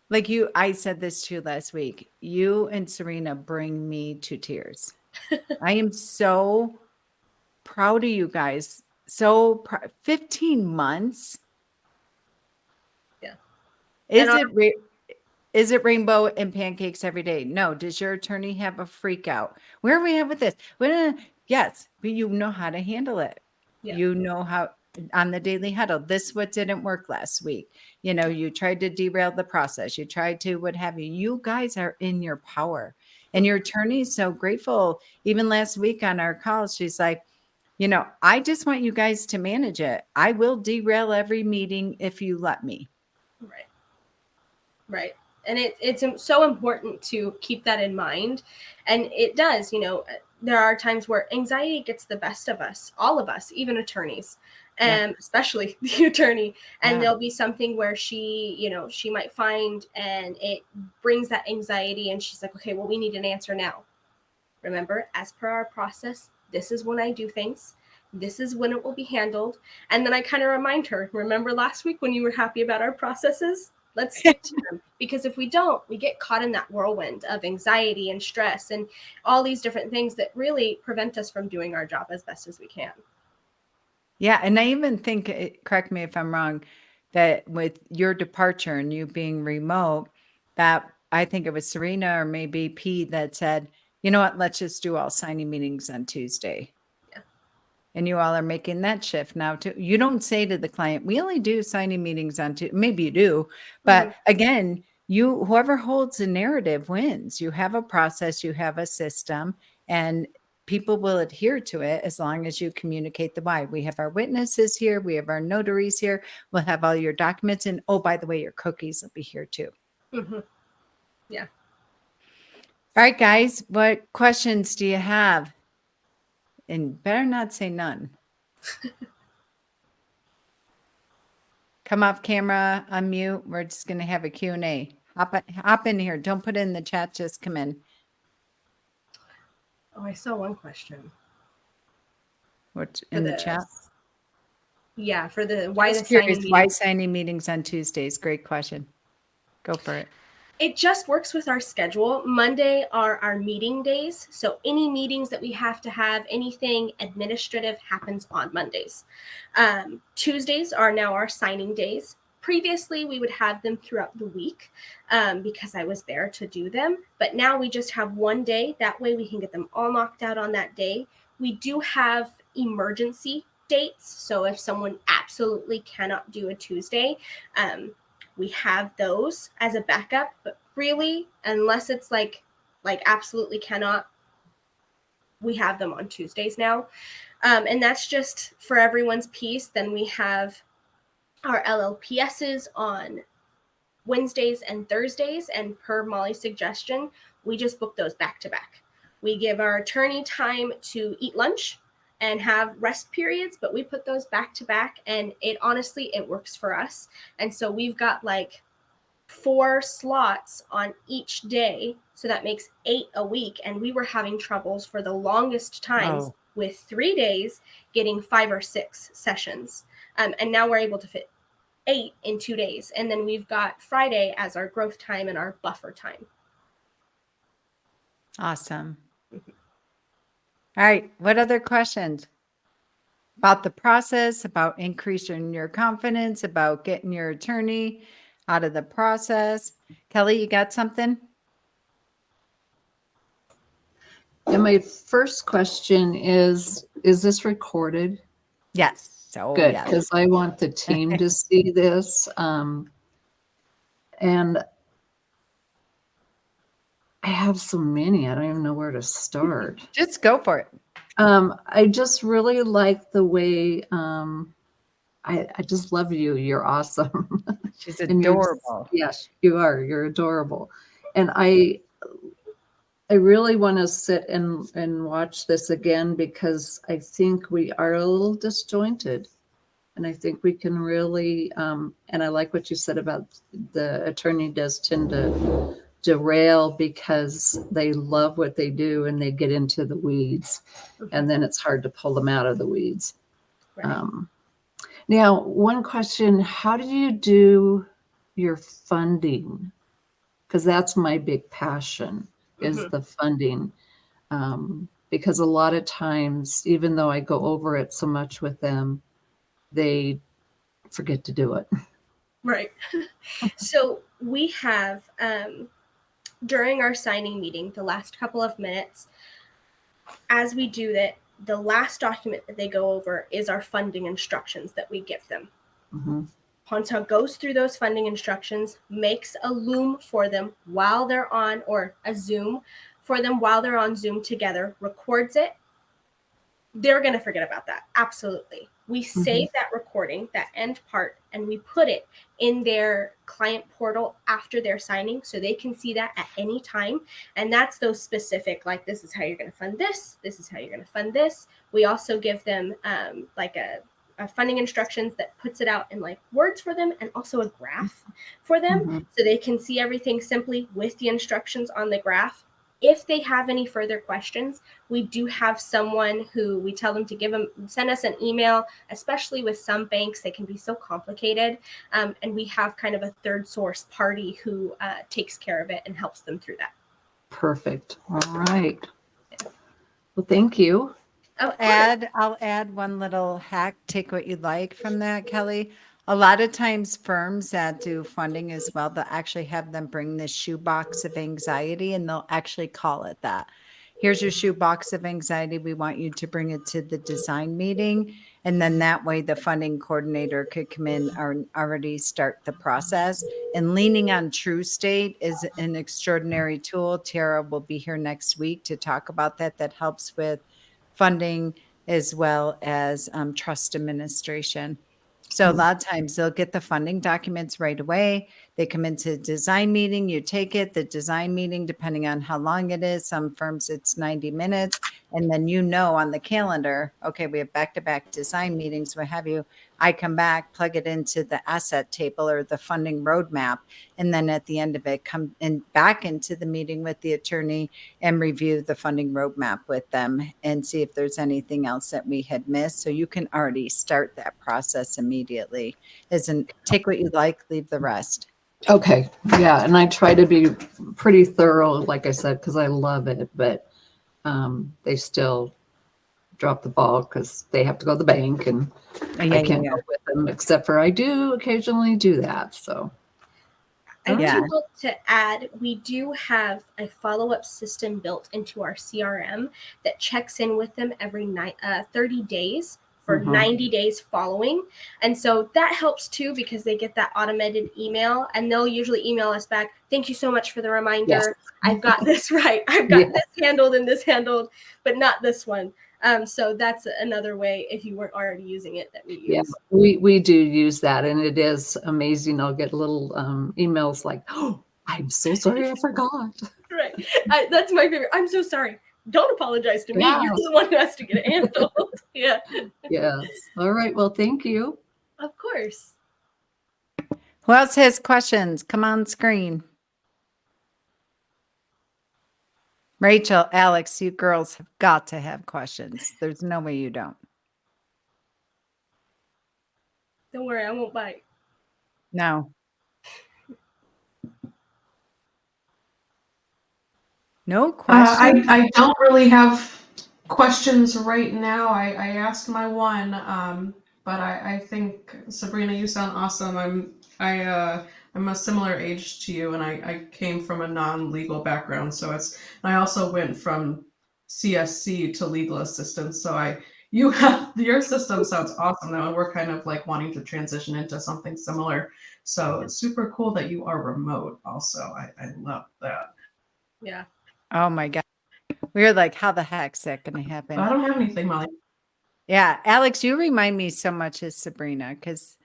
like you, I said this to you last week. You and Serena bring me to tears. I am so proud of you guys. 15 months. Yeah. Is it rainbow and pancakes every day? No. Does your attorney have a freak out? Where are we at with this? Yes, but you know how to handle it. Yeah. You know how. on the daily huddle, this what didn't work last week. You know, you tried to derail the process, you tried to what have you. You guys are in your power. And your attorney's so grateful. Even last week on our call, she's like, you know, I just want you guys to manage it. I will derail every meeting if you let me. Right. Right. And it's so important to keep that in mind. And it does, you know, there are times where anxiety gets the best of us, all of us, even attorneys, Yeah. especially the attorney. And Yeah. there'll be something where she, you know, she might find and it brings that anxiety and she's like, okay, well, we need an answer now. Remember, as per our process, this is when I do things. This is when it will be handled. And then I kind of remind her, remember last week when you were happy about our processes? Let's stick to them. Because if we don't, we get caught in that whirlwind of anxiety and stress and all these different things that really prevent us from doing our job as best as we can. Yeah. And I even think, correct me if I'm wrong, that with your departure and you being remote, that I think it was Serena or maybe P that said, you know what, let's just do all signing meetings on Tuesday. Yeah. And you all are making that shift now too. You don't say to the client, we only do signing meetings on Tuesday. Maybe you do, but again, whoever holds the narrative wins. You have a process, you have a system, and people will adhere to it as long as you communicate the why. We have our witnesses here, we have our notaries here, we'll have all your documents, and oh, by the way, your cookies will be here too. Mm-hmm. Yeah. All right, guys, what questions do you have? And better not say none. Come off camera, unmute. We're just going to have a Q&A. Hop in here. Don't put it in the chat. Just come in. Oh, I saw one question. What's in the chat? Yeah, for the why Just the curious, signing why meetings. signing meetings on Tuesdays? Great question. Go for it. It just works with our schedule. Monday are our meeting days. So any meetings that we have to have, anything administrative happens on Mondays. Tuesdays are now our signing days. Previously, we would have them throughout the week because I was there to do them. But now we just have one day. That way we can get them all knocked out on that day. We do have emergency dates. So if someone absolutely cannot do a Tuesday, we have those as a backup, but really, unless it's like absolutely cannot, we have them on Tuesdays now. And that's just for everyone's piece. Then we have our LLPSs on Wednesdays and Thursdays, and per Molly's suggestion, we just book those back to back. We give our attorney time to eat lunch and have rest periods, but we put those back to back, and it works for us. And so we've got like 4 slots on each day, so that makes 8 a week, and we were having troubles for the longest times with 3 days getting 5 or 6 sessions, and now we're able to fit 8 in 2 days, and then we've got Friday as our growth time and our buffer time. Awesome. All right, what other questions about the process, about increasing your confidence, about getting your attorney out of the process? Kelly, you got something? And my first question is this recorded? Yes. So Good, yes. because I want the team to see this. And I have so many, I don't even know where to start. Just go for it. I just really like the way, I just love you. You're awesome. She's And you're, adorable. yes, you are. You're adorable. And I really want to sit and watch this again because I think we are a little disjointed. And I think we can really, and I like what you said about the attorney does tend to derail because they love what they do and they get into the weeds. And then it's hard to pull them out of the weeds. Right. Now, one question, how do you do your funding? Because that's my big passion is the funding. Because a lot of times, even though I go over it so much with them, they forget to do it. Right. So we have, during our signing meeting, the last couple of minutes, as we do that, the last document that they go over is our funding instructions that we give them. Mhm. Ponta goes through those funding instructions, makes a Loom for them while they're on, or a Zoom for them while they're on Zoom together, records it. They're going to forget about that. Absolutely. We save that recording, that end part, and we put it in their client portal after they're signing so they can see that at any time. And that's those specific, like, this is how you're going to fund this. This is how you're going to fund this. We also give them like a funding instructions that puts it out in like words for them, and also a graph for them so they can see everything simply with the instructions on the graph. If they have any further questions, we do have someone who we tell them to send us an email, especially with some banks, they can be so complicated. And we have kind of a third source party who takes care of it and helps them through that. Perfect. All right. Well, thank you. Oh, I'll add one little hack. Take what you'd like from that, Kelly. A lot of times firms that do funding as well, they'll actually have them bring this shoebox of anxiety, and they'll actually call it that. Here's your shoebox of anxiety. We want you to bring it to the design meeting. And then that way the funding coordinator could come in or already start the process. And leaning on TrueState is an extraordinary tool. Tara will be here next week to talk about that. That helps with funding as well as trust administration. So a lot of times they'll get the funding documents right away. They come into design meeting, you take it, the design meeting, depending on how long it is. Some firms it's 90 minutes. And then on the calendar, okay, we have back-to-back design meetings, what have you. I come back, plug it into the asset table or the funding roadmap. And then at the end of it, come in back into the meeting with the attorney and review the funding roadmap with them and see if there's anything else that we had missed. So you can already start that process immediately. Isn't take what you like, leave the rest. Okay. Yeah. And I try to be pretty thorough, like I said, because I love it, but they still drop the ball because they have to go to the bank, and I can't go with them, except for I do occasionally do that. So I do want to add, we do have a follow-up system built into our CRM that checks in with them every 30 days for 90 days following. And so that helps too, because they get that automated email, and they'll usually email us back, thank you so much for the reminder. Yes. I've got this right. I've got this handled and this handled, but not this one. So that's another way, if you weren't already using it, that we use. Yeah, we do use that, and it is amazing. I'll get little emails like, oh, I'm so sorry, I forgot. Right. That's my favorite. I'm so sorry. Don't apologize to me. You're the one who has to get it handled. Yeah. Yes. All right. Well, thank you. Of course. Who else has questions? Come on screen. Rachel, Alex, you girls have got to have questions. There's no way you don't. Don't worry, I won't bite. No. No questions? I don't really have questions right now. I asked my one, but I think, Sabrina, you sound awesome. I'm a similar age to you, and I came from a non-legal background, so I also went from CSC to legal assistant. So your system sounds awesome though, and we're kind of like wanting to transition into something similar. So it's super cool that you are remote also. I love that. Yeah. Oh my God. We were like, how the heck's that going to happen? I don't have anything, Molly. Yeah. Alex, you remind me so much of Sabrina, because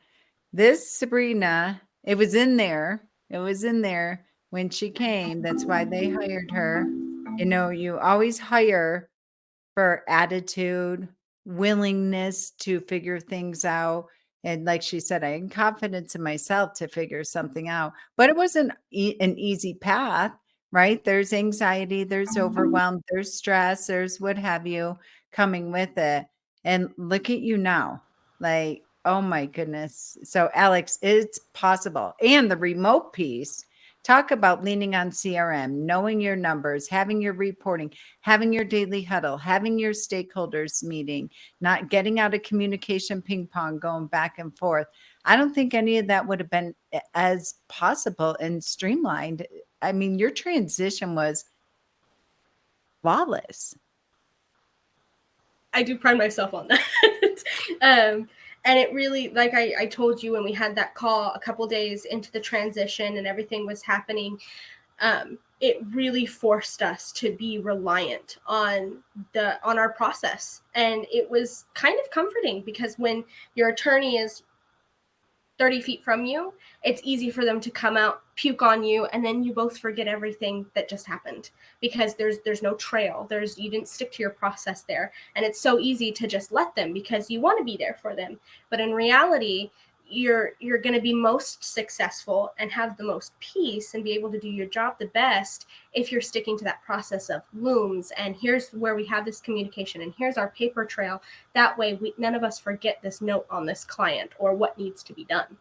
this Sabrina, it was in there. It was in there when she came. That's why they hired her. You know, you always hire for attitude, willingness to figure things out. And like she said, I had confidence in myself to figure something out, but it wasn't an easy path, right? There's anxiety, there's overwhelm, there's stress, there's what have you coming with it. And look at you now, like, oh my goodness. So Alex, it's possible. And the remote piece, talk about leaning on CRM, knowing your numbers, having your reporting, having your daily huddle, having your stakeholders meeting, not getting out of communication ping pong, going back and forth. I don't think any of that would have been as possible and streamlined. I mean, your transition was flawless. I do pride myself on that. And it really, like I told you when we had that call a couple days into the transition and everything was happening, it really forced us to be reliant on our process. And it was kind of comforting because when your attorney is 30 feet from you, it's easy for them to come out, puke on you, and then you both forget everything that just happened because there's no trail. You didn't stick to your process there. And it's so easy to just let them because you want to be there for them. But in reality, you're going to be most successful and have the most peace and be able to do your job the best if you're sticking to that process of looms. And here's where we have this communication and here's our paper trail. That way none of us forget this note on this client or what needs to be done.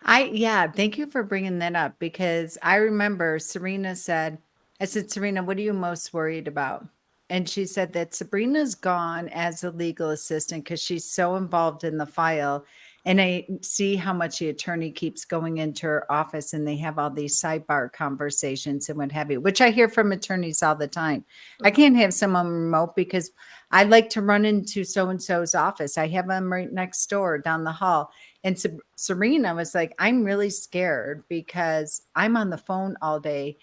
Thank you for bringing that up because I remember Serena said, I said, Serena, what are you most worried about? And she said that Sabrina's gone as a legal assistant because she's so involved in the file. And I see how much the attorney keeps going into her office and they have all these sidebar conversations and what have you, which I hear from attorneys all the time. I can't have someone remote because I like to run into so-and-so's office. I have them right next door down the hall. And Serena was like, I'm really scared because I'm on the phone all day,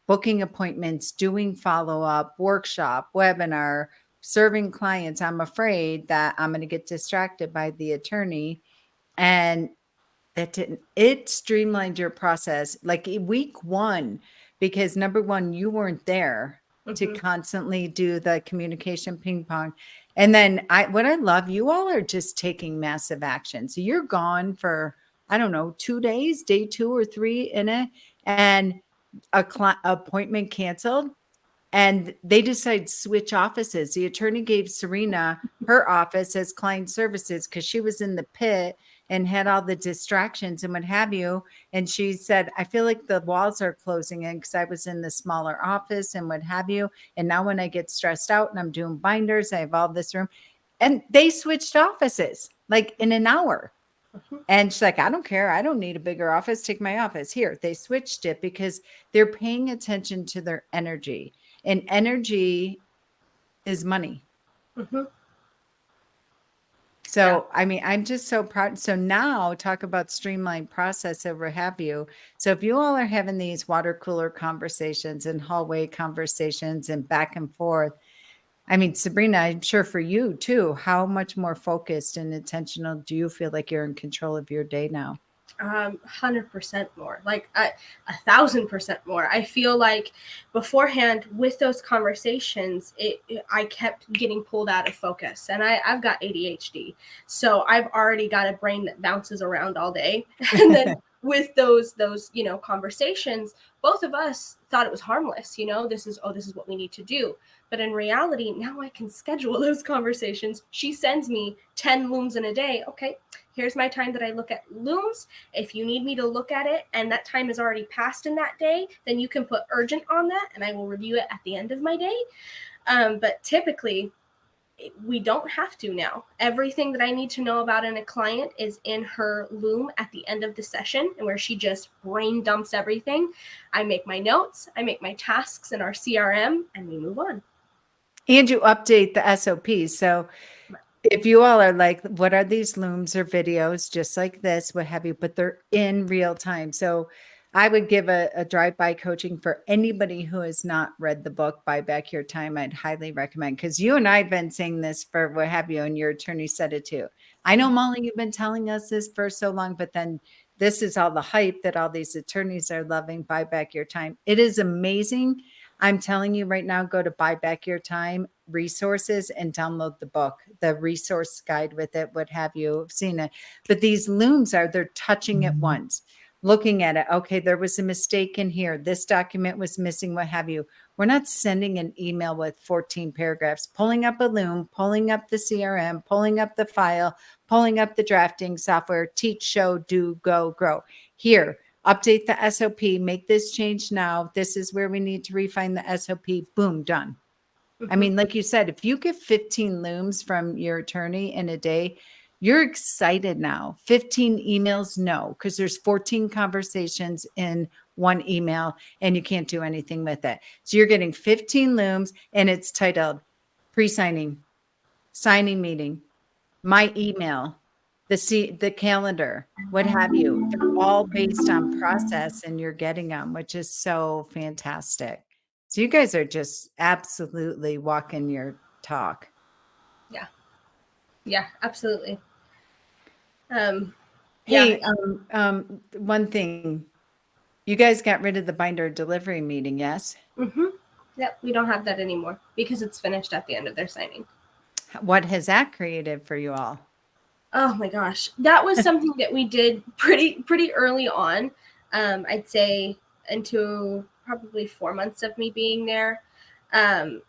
booking appointments, doing follow-up, workshop, webinar, serving clients. I'm afraid that I'm going to get distracted by the attorney. And it streamlined your process like week one, because number one, you weren't there to constantly do the communication ping pong. And then what I love, you all are just taking massive action. So you're gone for, I don't know, 2 days, day 2 or 3 in it, and appointment canceled. And they decided to switch offices. The attorney gave Serena her office as client services because she was in the pit and had all the distractions and what have you. And she said, I feel like the walls are closing in because I was in the smaller office and what have you. And now when I get stressed out and I'm doing binders, I have all this room. And they switched offices like in an hour. And she's like, I don't care. I don't need a bigger office. Take my office here. They switched it because they're paying attention to their energy. And energy is money. So, I mean, I'm just so proud. So now talk about streamlined process over have you. So if you all are having these water cooler conversations and hallway conversations and back and forth, I mean, Sabrina, I'm sure for you too, how much more focused and intentional do you feel like you're in control of your day now? 100% more, like 1,000% more. I feel like beforehand with those conversations, I kept getting pulled out of focus, and I've got ADHD, so I've already got a brain that bounces around all day. And then with those conversations, both of us thought it was harmless. This is what we need to do. But in reality, now I can schedule those conversations. She sends me 10 looms in a day. Okay, here's my time that I look at looms. If you need me to look at it and that time is already passed in that day, then you can put urgent on that and I will review it at the end of my day. But typically, we don't have to now. Everything that I need to know about in a client is in her loom at the end of the session, and where she just brain dumps everything. I make my notes, I make my tasks in our CRM, and we move on. And you update the SOPs. So if you all are like, what are these looms or videos just like this, what have you, but they're in real time. So I would give a drive-by coaching for anybody who has not read the book, Buy Back Your Time. I'd highly recommend, because you and I have been saying this for what have you, and your attorney said it too. I know, Molly, you've been telling us this for so long, but then this is all the hype that all these attorneys are loving, Buy Back Your Time. It is amazing. I'm telling you right now, go to Buy Back Your Time resources and download the book, the resource guide with it, what have you. I've seen it. But these looms they're touching it once, looking at it. Okay, there was a mistake in here. This document was missing, what have you. We're not sending an email with 14 paragraphs, pulling up a loom, pulling up the CRM, pulling up the file, pulling up the drafting software, teach, show, do, go, grow. Here, update the SOP, make this change now. This is where we need to refine the SOP. Boom, done. I mean, like you said, if you get 15 looms from your attorney in a day, you're excited now. 15 emails, no, because there's 14 conversations in one email and you can't do anything with it. So you're getting 15 looms and it's titled pre-signing, signing meeting, my email, the calendar, what have you. They're all based on process and you're getting them, which is so fantastic. So you guys are just absolutely walking your talk. Yeah, absolutely. Yeah. Hey, one thing. You guys got rid of the binder delivery meeting, yes? Yep, we don't have that anymore because it's finished at the end of their signing. What has that created for you all? Oh my gosh, that was something that we did pretty early on. I'd say into probably 4 months of me being there, and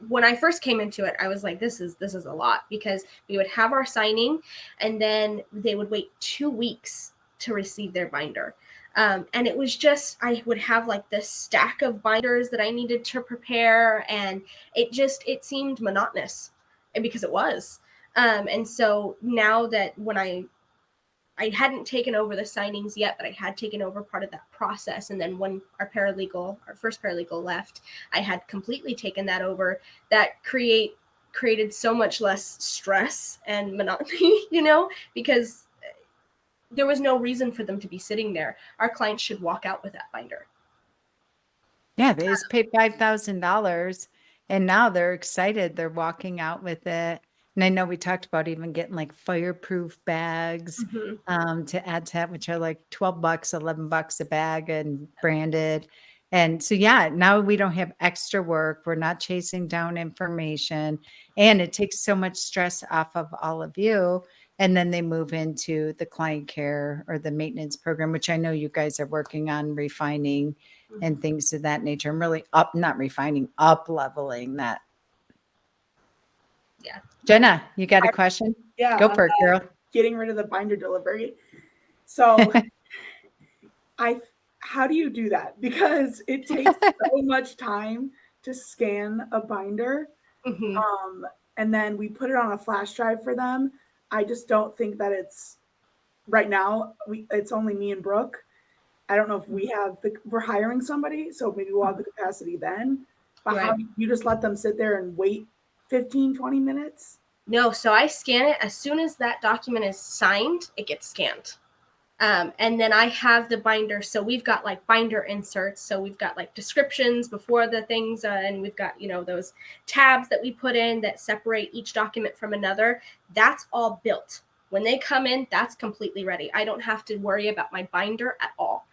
when I first came into it, I was like, this is a lot, because we would have our signing and then they would wait 2 weeks to receive their binder. And it was just, I would have like this stack of binders that I needed to prepare, and it seemed monotonous, and because it was. And so now that when I hadn't taken over the signings yet, but I had taken over part of that process. And then when our first paralegal left, I had completely taken that over. That created so much less stress and monotony, because there was no reason for them to be sitting there. Our clients should walk out with that binder. Yeah, they just paid $5,000 and now they're excited. They're walking out with it. And I know we talked about even getting like fireproof bags to add to that, which are like $12, $11 a bag and branded. And so, yeah, now we don't have extra work. We're not chasing down information, and it takes so much stress off of all of you. And then they move into the client care or the maintenance program, which I know you guys are working on refining and things of that nature. I'm really not refining, up leveling that. Yeah. Jenna, you got a question? Yeah. Go for it, girl. Getting rid of the binder delivery. So how do you do that? Because it takes so much time to scan a binder. And then we put it on a flash drive for them. I just don't think that it's right now. It's only me and Brooke. I don't know if we're hiring somebody, so maybe we'll have the capacity then. But Right. how do you just let them sit there and wait 15, 20 minutes? No, so I scan it as soon as that document is signed, it gets scanned. And then I have the binder. So we've got like binder inserts. So we've got like descriptions before the things, and we've got, those tabs that we put in that separate each document from another. That's all built. When they come in, that's completely ready. I don't have to worry about my binder at all.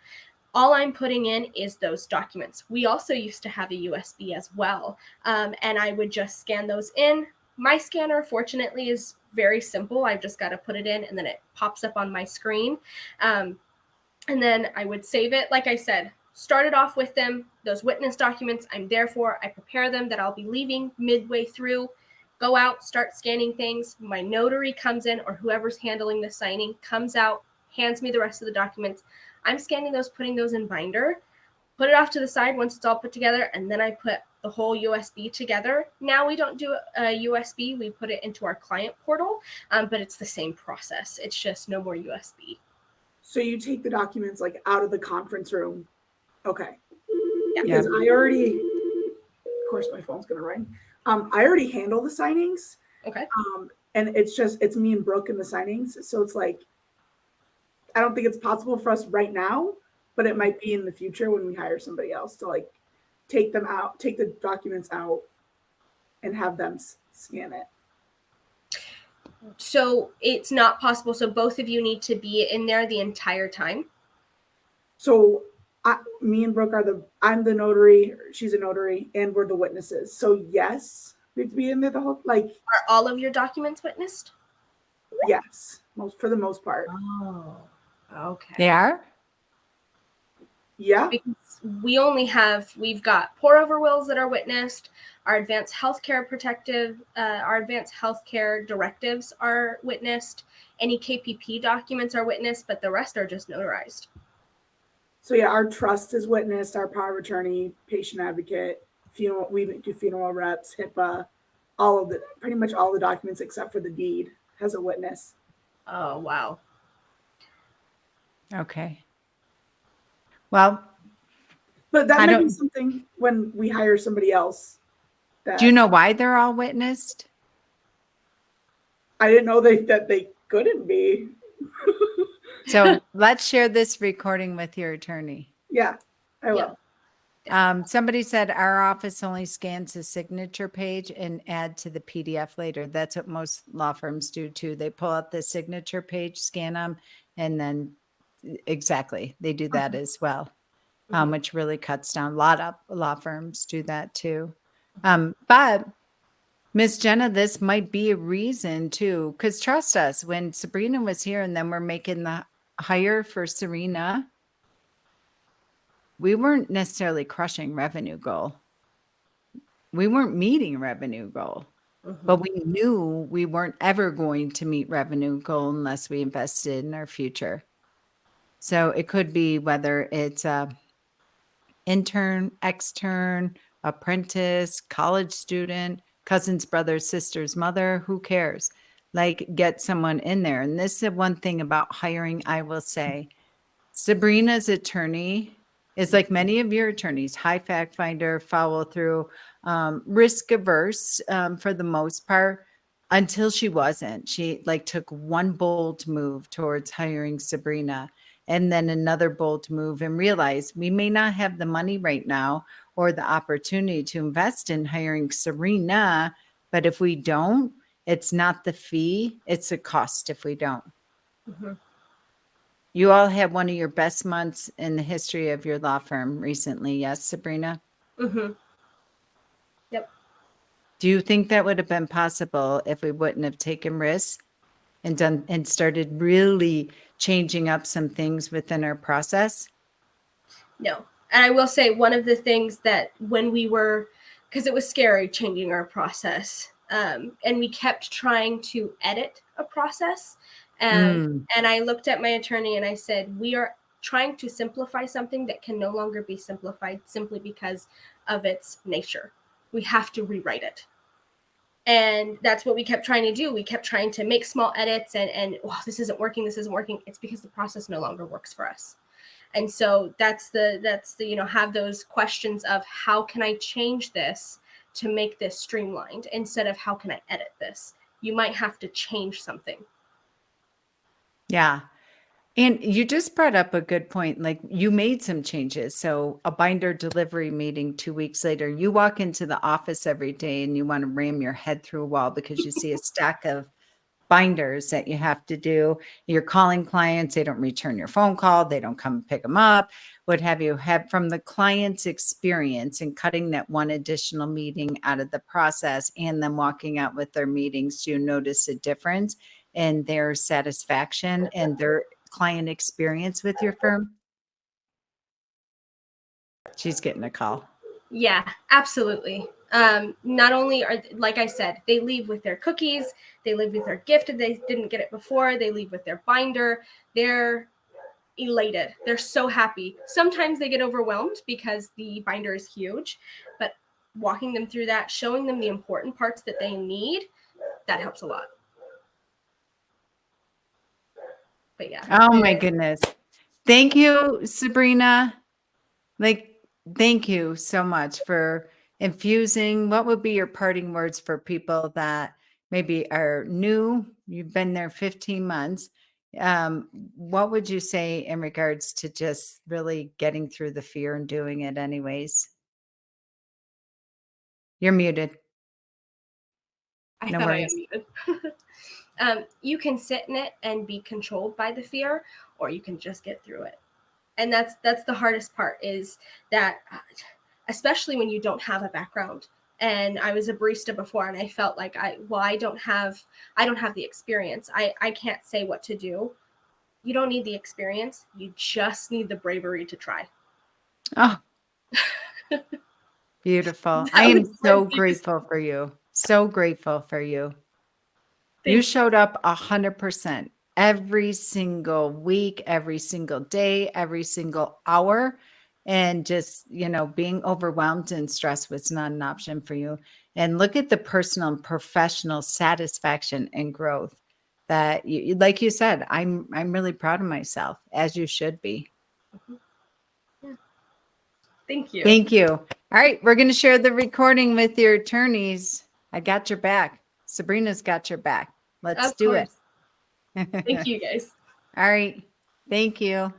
All I'm putting in is those documents. We also used to have a USB as well. And I would just scan those in. My scanner, fortunately, is very simple. I've just got to put it in and then it pops up on my screen. And then I would save it. Like I said, started off with them, those witness documents I'm there for. I prepare them that I'll be leaving midway through. Go out, start scanning things. My notary comes in, or whoever's handling the signing comes out, hands me the rest of the documents. I'm scanning those, putting those in binder, put it off to the side once it's all put together, and then I put the whole USB together. Now we don't do a USB. We put it into our client portal, but it's the same process. It's just no more USB. So you take the documents like out of the conference room. Okay. Yeah. Because I already, of course my phone's going to ring. I already handle the signings. Okay. And it's me and Brooke in the signings. So it's like, I don't think it's possible for us right now, but it might be in the future when we hire somebody else to like take the documents out and have them scan it. So it's not possible. So both of you need to be in there the entire time. So me and Brooke I'm the notary, she's a notary, and we're the witnesses. So yes, we have to be in there the whole, like. Are all of your documents witnessed? Yes, for the most part. Oh, okay. They are? Yeah. Because we've got pour over wills that are witnessed. Our advanced healthcare directives are witnessed. Any KPP documents are witnessed, but the rest are just notarized. So yeah, our trust is witnessed, our power of attorney, patient advocate, funeral, we do funeral reps, HIPAA, pretty much all the documents except for the deed has a witness. Oh, wow. Okay. Well, But that might be something when we hire somebody else that Do you know why they're all witnessed? I didn't know that they couldn't be. So let's share this recording with your attorney. Yeah, I will. Somebody said our office only scans the signature page and add to the PDF later. That's what most law firms do too. They pull out the signature page, scan them, and then exactly, they do that as well, which really cuts down. A lot of law firms do that too. But Miss Jenna, this might be a reason too, because trust us, when Sabrina was here and then we're making the hire for Serena, we weren't necessarily crushing revenue goal. We weren't meeting revenue goal, but we knew we weren't ever going to meet revenue goal unless we invested in our future. So it could be whether it's a intern, extern, apprentice, college student, cousin's brother, sister's mother, who cares? Like, get someone in there. And this is one thing about hiring, I will say. Sabrina's attorney is like many of your attorneys, high fact finder, follow through, risk averse for the most part, until she wasn't. She like took one bold move towards hiring Sabrina and then another bold move and realized we may not have the money right now or the opportunity to invest in hiring Serena, but if we don't, it's not the fee, it's a cost if we don't. You all had one of your best months in the history of your law firm recently. Yes, Sabrina? Yep. Do you think that would have been possible if we wouldn't have taken risks and started really changing up some things within our process? No. And I will say one of the things that when we were, because it was scary changing our process, and we kept trying to edit a process. And I looked at my attorney and I said, we are trying to simplify something that can no longer be simplified simply because of its nature. We have to rewrite it. And that's what we kept trying to do. We kept trying to make small edits and oh, this isn't working. It's because the process no longer works for us. And so that's the have those questions of how can I change this to make this streamlined instead of how can I edit this? You might have to change something. Yeah. And you just brought up a good point. Like, you made some changes. So a binder delivery meeting 2 weeks later, you walk into the office every day and you want to ram your head through a wall because you see a stack of binders that you have to do. You're calling clients, they don't return your phone call, they don't come pick them up, what have you. Have from the client's experience and cutting that one additional meeting out of the process and then walking out with their meetings, do you notice a difference in their satisfaction and their client experience with your firm? She's getting a call. Yeah, absolutely. Not only are, like I said, they leave with their cookies, they leave with their gift if they didn't get it before, they leave with their binder. They're elated. They're so happy. Sometimes they get overwhelmed because the binder is huge, but walking them through that, showing them the important parts that they need, that helps a lot. But yeah. Oh my goodness. Thank you, Sabrina. Like, thank you so much for infusing. What would be your parting words for people that maybe are new? You've been there 15 months. What would you say in regards to just really getting through the fear and doing it anyways? You're muted. I No thought worries. I unmuted. You can sit in it and be controlled by the fear, or you can just get through it. And that's the hardest part, is that especially when you don't have a background. And I was a barista before and I felt like I don't have the experience. I can't say what to do. You don't need the experience. You just need the bravery to try. Oh, beautiful. That I am was my so biggest- grateful for you. So grateful for you. You Thank showed up 100% every single week, every single day, every single hour. And just, being overwhelmed and stressed was not an option for you. And look at the personal and professional satisfaction and growth that you, like you said, I'm really proud of myself, as you should be. Thank you. Thank you. All right, we're going to share the recording with your attorneys. I got your back. Sabrina's got your back. Let's Of do it. course. Thank you, guys. All right. Thank you.